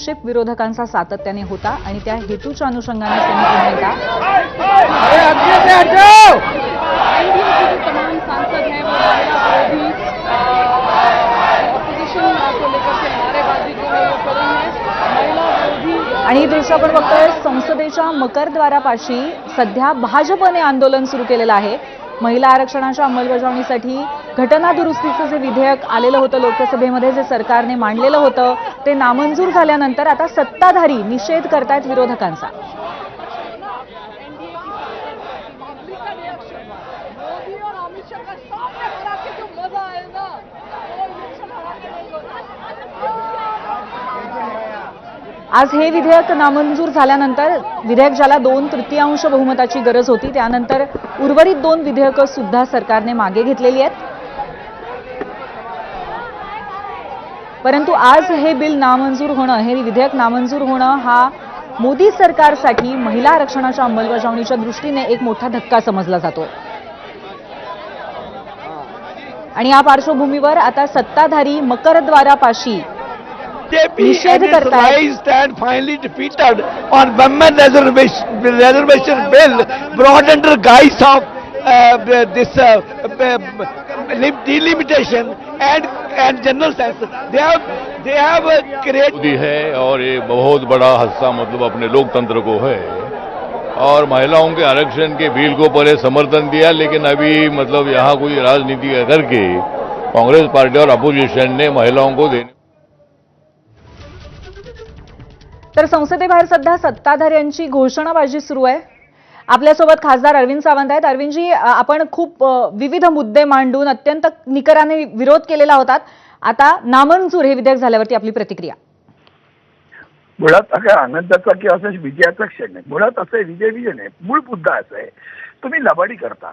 Ship विरोधकांचा सातत्याने होता आणि त्या हेतूच्या अनुषंगाने त्यांनी पुन्हा तमाम सांसद हैं वो ऑपोजिशन को लेकर के नारेबाजी जो है वो कर रही है। महिला विरोधी आणि ही दृश्य आपण बघतोय संसदेच्या मकरद्वारापाशी सध्या भाजपने आंदोलन सुरू केलेलं आहे। महिला आरक्षणाच्या अंमलबजावणीसाठी घटना दुरुस्तीचं जे विधेयक आलेलं होतं लोकसभेमध्ये जे सरकारने मांडलेलं होतं ते नामंजूर झाल्यानंतर आता सत्ताधारी निषेध करतायत विरोधकांचा। आज हे विधेयक नामंजूर झाल्यानंतर विधेयक ज्याला 2/3 बहुमताची गरज होती त्यानंतर उर्वरित 2 विधेयकं सुद्धा सरकारने मागे घेतलेली आहेत। परंतु आज हे बिल नामंजूर होणं, हे विधेयक नामंजूर होणं हा मोदी सरकारसाठी महिला आरक्षणाच्या अंमलबजावणीच्या दृष्टीने एक मोठा धक्का समजला जातो। आणि या पार्श्वभूमीवर आता सत्ताधारी मकरद्वारापाशी निषेध करतायत। stand finally defeated on women reservation bill brought under guise of this delimitation and general sense. They have created है और ये बहुत बड़ा हादसा मतलब अपने लोकतंत्र को है। और महिलाओं के आरक्षण के बिल को पहले समर्थन दिया, लेकिन अभी मतलब यहाँ कोई राजनीति करके कांग्रेस पार्टी और अपोजिशन ने महिलाओं को देने। तर संसदेबाहेर सध्या सत्ताधाऱ्यांची घोषणाबाजी सुरू आहे। आपल्यासोबत खासदार अरविंद सावंत आहेत। अरविंदजी, आपण खूप विविध मुद्दे मांडून अत्यंत निकराने विरोध केलेला होता। आता नामंजूर हे विधेयक झाल्यावरती आपली प्रतिक्रिया? मुळात हा आनंदाचा किंवा असं विजयाचा क्षण आहे। मुळात असं विजय नाही, मूळ मुद्दा असा आहे तुम्ही लबाडी करता।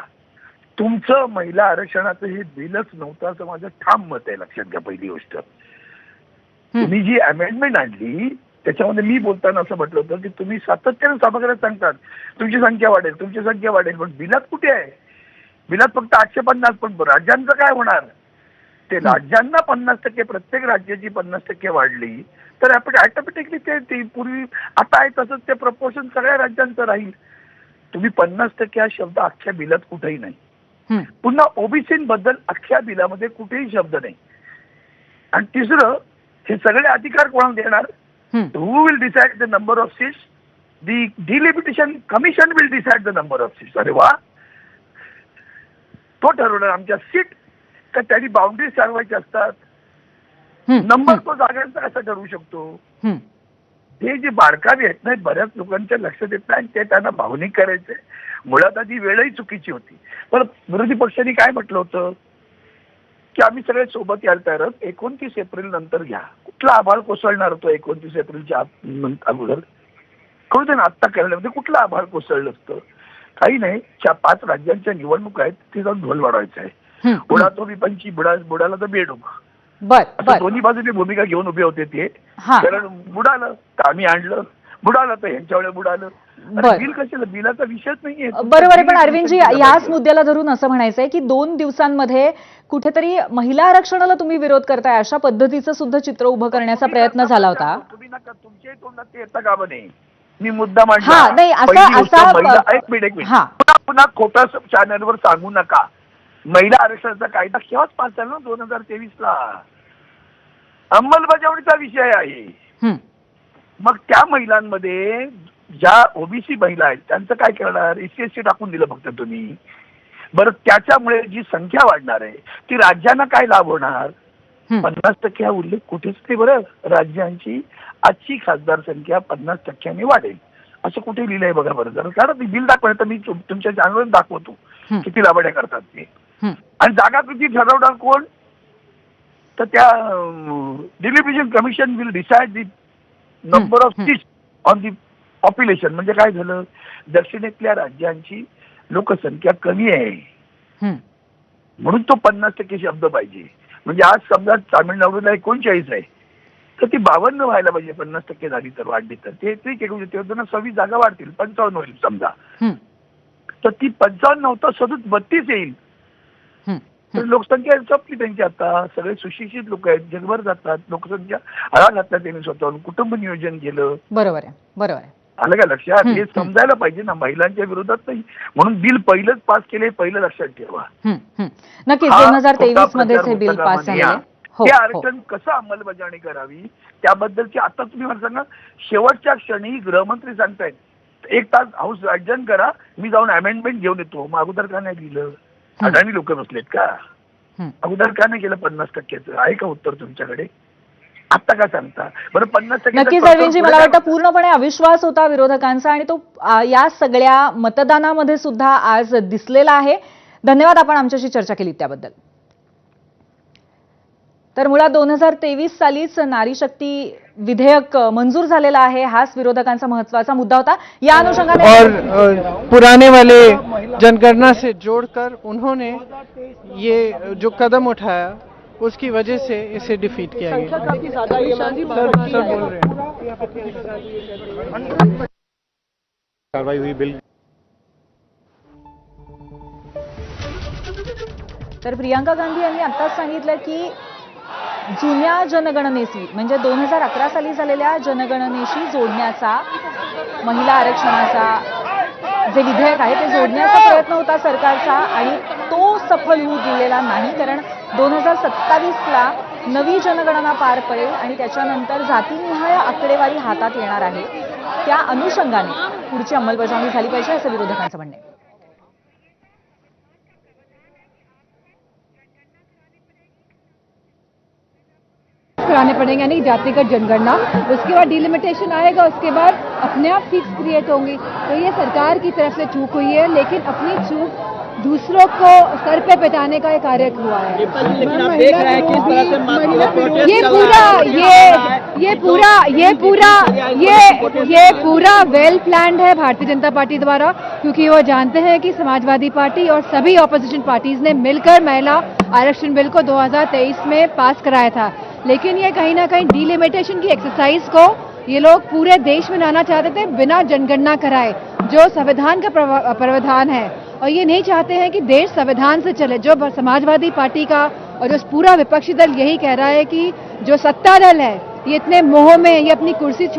तुमचं महिला आरक्षणाचं हे बिलच नव्हतं असं माझं ठाम मत आहे। लक्षात घ्या पहिली गोष्ट, तुम्ही जी अमेंडमेंट आणली त्याच्यामध्ये मी बोलताना असं म्हटलं होतं की तुम्ही सातत्याने सभागृहात सांगतात तुमची संख्या वाढेल, तुमची संख्या वाढेल, पण बिलात कुठे आहे? बिलात फक्त 850, पण राज्यांचं काय होणार? ते राज्यांना 50%, प्रत्येक राज्याची 50% वाढली तर आपण ऑटोमॅटिकली ते पूर्वी आता आहे तसंच ते प्रपोर्शन सगळ्या राज्यांचं राहील। तुम्ही 50% हा शब्द अख्ख्या बिलात कुठेही नाही। पुन्हा ओबीसीबद्दल अख्ख्या बिलामध्ये कुठेही शब्द नाही। आणि तिसरं, हे सगळे अधिकार कोणाला देणार? Who will decide the number of seats? The delimitation commission will decide the number of seats. अरे वा, तो ठरवणार आमच्या सीट का त्यांनी बाउंड्री ठरवायची असतात। नंबर तो जागांचा कसा ठरवू शकतो? हे जे बारकावे आहेत ना, बऱ्याच लोकांच्या लक्षात येत नाही, ते त्यांना भावनिक करायचे। मुळात आधी वेळही चुकीची होती। पण विरोधी पक्षांनी काय म्हटलं होतं की आम्ही सगळे सोबत यायला तयार आहोत, 29 एप्रिल नंतर घ्या। कुठला आभाळ कोसळणार होतो 29 एप्रिलच्या अगोदर? कळू दे ना, आत्ता करण्यामध्ये कुठलं आभाळ कोसळलं असतं? काही नाही, 5 राज्यांच्या निवडणूक आहेत, ते जाऊन ढोल वाढवायचं आहे। बुडा तो विपंची, बुडाला तर बेडूक, दोन्ही बाजूने भूमिका घेऊन उभे होते ते। कारण बुडालं तर आम्ही आणलं, बुडालं तर यांच्या वेळेला बुडालं। बिल कशाला? बिलाचा विषयच नाहीये। बरोबर आहे, पण अरविंदजी याच मुद्द्याला धरून असं म्हणायचंय की 2 दिवसांमध्ये कुठेतरी महिला आरक्षणाला तुम्ही विरोध करताय अशा पद्धतीचं सुद्धा चित्र उभं करण्याचा प्रयत्न झाला होता। तुम्ही नका, तुमच्याही तोंडात ते येतं का बने? मी मुद्दा मांडला। नाही, एक मिनिट पुन्हा खोटा चॅनलवर सांगू नका। महिला आरक्षणाचा कायदा केव्हाच पास झाला ना, 2023ला अंमलबजावणीचा विषय आहे। मग त्या महिलांमध्ये ज्या ओबीसी महिला आहेत त्यांचं काय करणार? SC टाकून दिलं फक्त तुम्ही। बरं, त्याच्यामुळे जी संख्या वाढणार आहे ती राज्यांना काय लाभ होणार? 50% हा उल्लेख कुठेच नाही। बरं, राज्यांची आजची खासदार संख्या 50% वाढेल असं कुठे लिहिलंय बघा बरं जरा। कारण बिल दाखवलं तर मी तुमच्या चॅनलवर दाखवतो किती लाभाड्या करतात ते। आणि जागा किती ठरवणार कोण? तर त्या delimitation commission will decide the number of seats on the population. म्हणजे काय झालं, दक्षिणेतल्या राज्यांची लोकसंख्या कमी आहे म्हणून तो 50% शब्द पाहिजे। म्हणजे आज समजा तामिळनाडूला 39 आहे तर ती 52 व्हायला पाहिजे, 50% झाली तर, वाढली तर ते ठीक आहे। 26 जागा वाढतील, 55 होईल समजा, तर ती 55 नव्हता 32 येईल। तर लोकसंख्या संपली त्यांची. आता सगळे सुशिक्षित लोक आहेत, जगभर जातात, लोकसंख्या आळा घातला त्यांनी स्वतःहून, कुटुंब नियोजन केलं. बरोबर आहे, बरोबर आहे. आलं का लक्षात? हे समजायला पाहिजे ना, महिलांच्या विरोधात नाही म्हणून बिल पहिलंच पास केले, पहिलं लक्षात ठेवा. नक्कीच हा 2023 खोटा मध्येच हे प्रचार बिल पास पुस्तकामध्ये झाले. हो, ते हो. आरक्षण कसं अंमलबजावणी करावी त्याबद्दलची आता तुम्ही मला सांगा, शेवटच्या क्षणी गृहमंत्री सांगतायत 1 तास हाऊस अडजन करा, मी जाऊन अमेंडमेंट घेऊन येतो. मग अगोदर का नाही दिलं? अडाणी लोक बसलेत का? अगोदर का नाही केलं 50%? आहे का उत्तर तुमच्याकडे? आता का सांगता बरं? 50% नक्कीच अरविंदजी, मला वाटतं पूर्णपणे अविश्वास होता विरोधकांचा आणि तो या सगळ्या मतदानामध्ये सुद्धा आज दिसलेला आहे. धन्यवाद, आपण आमच्याशी चर्चा केली त्याबद्दल. तर मुळात 2023 सालीच नारी शक्ती विधेयक मंजूर झालेला आहे, हाच विरोधकांचा महत्त्वाचा मुद्दा होता. या अनुषंगाने और पुराने वाले जनगणना से जोड़कर उन्होंने ये जो कदम उठाया उसकी वजह से इसे डिफीट किया गया. सर बोल रहे हैं कार्रवाई हुई बिल. तर प्रियांका गांधी यांनी आत्ताच सांगितलं की जुन्या जनगणनेशी म्हणजे 2011 साली झालेल्या जनगणनेशी जोडण्याचा, महिला आरक्षणाचा जे विधेयक आहे ते जोडण्याचा प्रयत्न होता सरकारचा आणि तो सफल होऊ दिलेला नाही. कारण 2027ला नवी जनगणना पार पडेल आणि त्याच्यानंतर जातीनिहाय आकडेवारी हातात येणार आहे. त्या अनुषंगाने पुढची अंमलबजावणी झाली पाहिजे असं विरोधकांचं म्हणणं आहे. कराने पड़ेंगे, यानी जातिगत जनगणना. उसके बाद डिलिमिटेशन आएगा, उसके बाद अपने आप सीट्स क्रिएट होंगी. तो ये सरकार की तरफ से चूक हुई है, लेकिन अपनी चूक दूसरों को सर पे बैठाने का ये कार्य हुआ है. लेकिन आप देख रहे हैं किस तरह से ये पूरा वेल प्लान्ड है भारतीय जनता पार्टी द्वारा, क्योंकि वो जानते हैं कि समाजवादी पार्टी और सभी ऑपोजिशन पार्टीज ने मिलकर महिला आरक्षण बिल को 2023 में पास कराया था. लेकिन ये कहीं ना कहीं डिलिमिटेशन की एक्सरसाइज को ये लोग पूरे देश में लाना चाहते थे बिना जनगणना कराए, जो संविधान का प्रावधान है. और ये नहीं चाहते हैं कि देश संविधान से चले. जो समाजवादी पार्टी का और जो पूरा विपक्षी दल यही कह रहा है कि जो सत्ता दल है ये इतने मोह में, ये अपनी कुर्सी छोड़